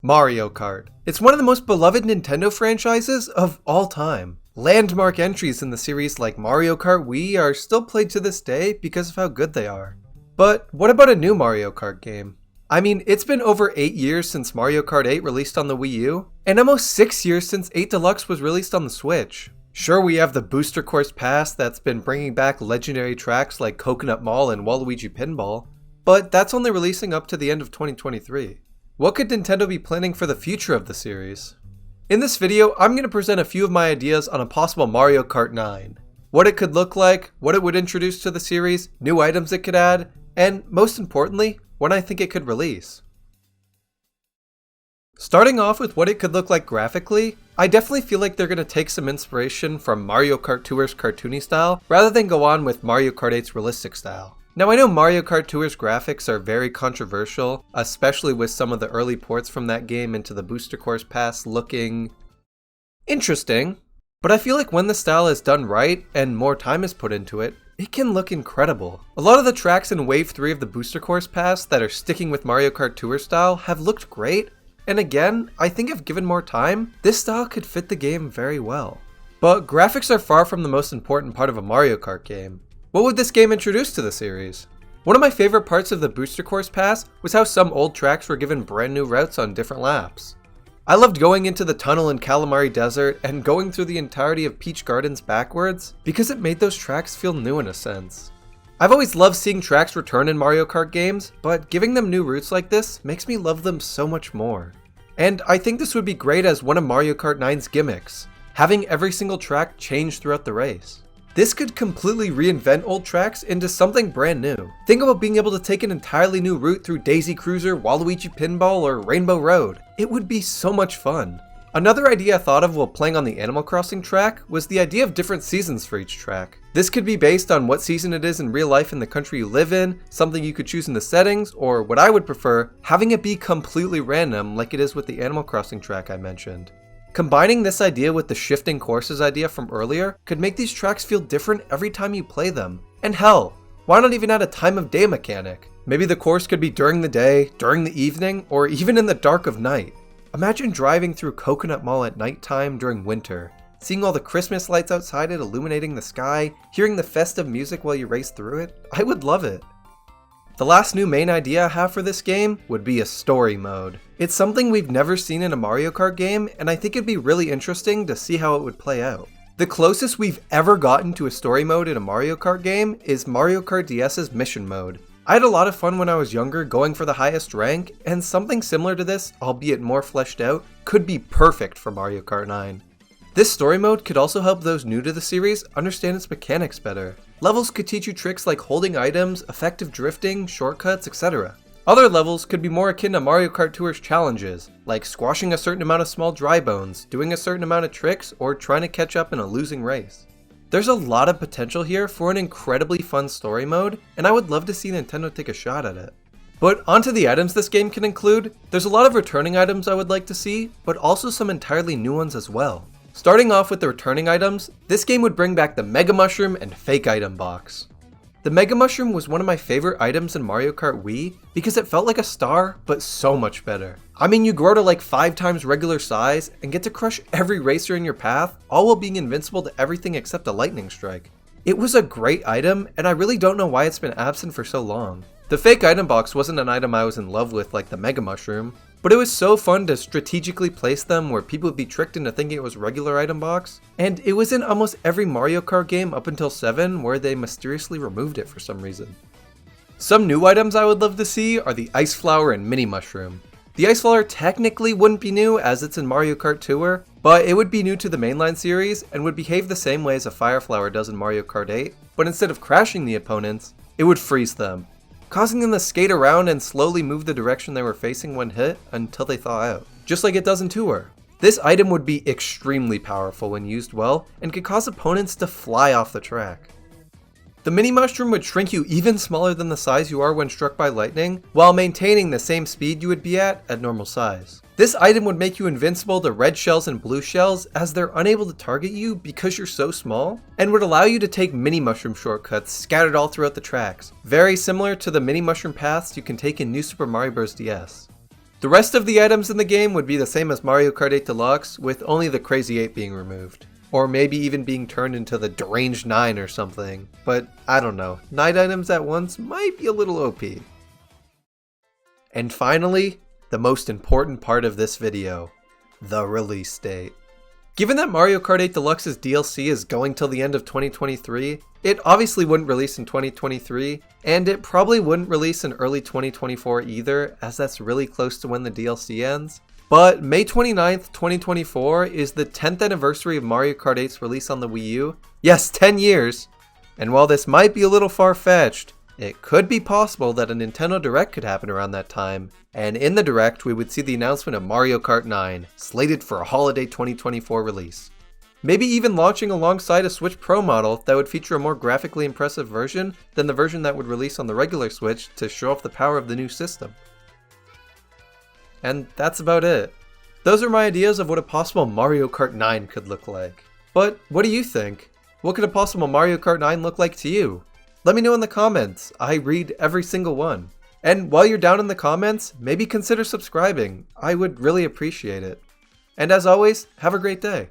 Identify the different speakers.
Speaker 1: Mario Kart. It's one of the most beloved Nintendo franchises of all time. Landmark entries in the series like Mario Kart Wii are still played to this day because of how good they are. But what about a new Mario Kart game? I mean, it's been over 8 years since Mario Kart 8 released on the Wii U, and almost 6 years since 8 Deluxe was released on the Switch. Sure, we have the Booster Course Pass that's been bringing back legendary tracks like Coconut Mall and Waluigi Pinball, but that's only releasing up to the end of 2023. What could Nintendo be planning for the future of the series? In this video, I'm going to present a few of my ideas on a possible Mario Kart 9. What it could look like, what it would introduce to the series, new items it could add, and most importantly, when I think it could release. Starting off with what it could look like graphically, I definitely feel like they're going to take some inspiration from Mario Kart Tour's cartoony style, rather than go on with Mario Kart 8's realistic style. Now I know Mario Kart Tour's graphics are very controversial, especially with some of the early ports from that game into the Booster Course Pass looking interesting, but I feel like when the style is done right and more time is put into it, it can look incredible. A lot of the tracks in Wave 3 of the Booster Course Pass that are sticking with Mario Kart Tour style have looked great, and again, I think if given more time, this style could fit the game very well. But graphics are far from the most important part of a Mario Kart game. What would this game introduce to the series? One of my favorite parts of the Booster Course Pass was how some old tracks were given brand new routes on different laps. I loved going into the tunnel in Calamari Desert and going through the entirety of Peach Gardens backwards because it made those tracks feel new in a sense. I've always loved seeing tracks return in Mario Kart games, but giving them new routes like this makes me love them so much more. And I think this would be great as one of Mario Kart 9's gimmicks, having every single track change throughout the race. This could completely reinvent old tracks into something brand new. Think about being able to take an entirely new route through Daisy Cruiser, Waluigi Pinball, or Rainbow Road. It would be so much fun. Another idea I thought of while playing on the Animal Crossing track was the idea of different seasons for each track. This could be based on what season it is in real life in the country you live in, something you could choose in the settings, or what I would prefer, having it be completely random like it is with the Animal Crossing track I mentioned. Combining this idea with the shifting courses idea from earlier could make these tracks feel different every time you play them. And hell, why not even add a time of day mechanic? Maybe the course could be during the day, during the evening, or even in the dark of night. Imagine driving through Coconut Mall at nighttime during winter, seeing all the Christmas lights outside it illuminating the sky, hearing the festive music while you race through it. I would love it. The last new main idea I have for this game would be a story mode. It's something we've never seen in a Mario Kart game, and I think it'd be really interesting to see how it would play out. The closest we've ever gotten to a story mode in a Mario Kart game is Mario Kart DS's Mission Mode. I had a lot of fun when I was younger going for the highest rank, and something similar to this, albeit more fleshed out, could be perfect for Mario Kart 9. This story mode could also help those new to the series understand its mechanics better. Levels could teach you tricks like holding items, effective drifting, shortcuts, etc. Other levels could be more akin to Mario Kart Tour's challenges, like squashing a certain amount of small dry bones, doing a certain amount of tricks, or trying to catch up in a losing race. There's a lot of potential here for an incredibly fun story mode, and I would love to see Nintendo take a shot at it. But onto the items this game can include, there's a lot of returning items I would like to see, but also some entirely new ones as well. Starting off with the returning items, this game would bring back the Mega Mushroom and Fake Item Box. The Mega Mushroom was one of my favorite items in Mario Kart Wii because it felt like a star, but so much better. I mean, you grow to like 5 times regular size and get to crush every racer in your path, all while being invincible to everything except a lightning strike. It was a great item, and I really don't know why it's been absent for so long. The Fake Item Box wasn't an item I was in love with like the Mega Mushroom, but it was so fun to strategically place them where people would be tricked into thinking it was a regular item box, and it was in almost every Mario Kart game up until 7 where they mysteriously removed it for some reason. Some new items I would love to see are the Ice Flower and Mini Mushroom. The Ice Flower technically wouldn't be new as it's in Mario Kart Tour, but it would be new to the mainline series and would behave the same way as a Fire Flower does in Mario Kart 8, but instead of crashing the opponents, it would freeze them, causing them to skate around and slowly move the direction they were facing when hit until they thaw out, just like it does in Tour. This item would be extremely powerful when used well and could cause opponents to fly off the track. The Mini Mushroom would shrink you even smaller than the size you are when struck by lightning, while maintaining the same speed you would be at normal size. This item would make you invincible to red shells and blue shells as they're unable to target you because you're so small, and would allow you to take mini mushroom shortcuts scattered all throughout the tracks, very similar to the mini mushroom paths you can take in New Super Mario Bros. DS. The rest of the items in the game would be the same as Mario Kart 8 Deluxe, with only the Crazy 8 being removed. Or maybe even being turned into the Deranged 9 or something. But I don't know, 9 items at once might be a little OP. And finally, the most important part of this video, the release date. Given that Mario Kart 8 Deluxe's DLC is going till the end of 2023, it obviously wouldn't release in 2023, and it probably wouldn't release in early 2024 either, as that's really close to when the DLC ends. But May 29th, 2024 is the 10th anniversary of Mario Kart 8's release on the Wii U. Yes, 10 years! And while this might be a little far-fetched, it could be possible that a Nintendo Direct could happen around that time, and in the Direct we would see the announcement of Mario Kart 9, slated for a holiday 2024 release. Maybe even launching alongside a Switch Pro model that would feature a more graphically impressive version than the version that would release on the regular Switch to show off the power of the new system. And that's about it. Those are my ideas of what a possible Mario Kart 9 could look like. But what do you think? What could a possible Mario Kart 9 look like to you? Let me know in the comments. I read every single one. And while you're down in the comments, maybe consider subscribing. I would really appreciate it. And as always, have a great day.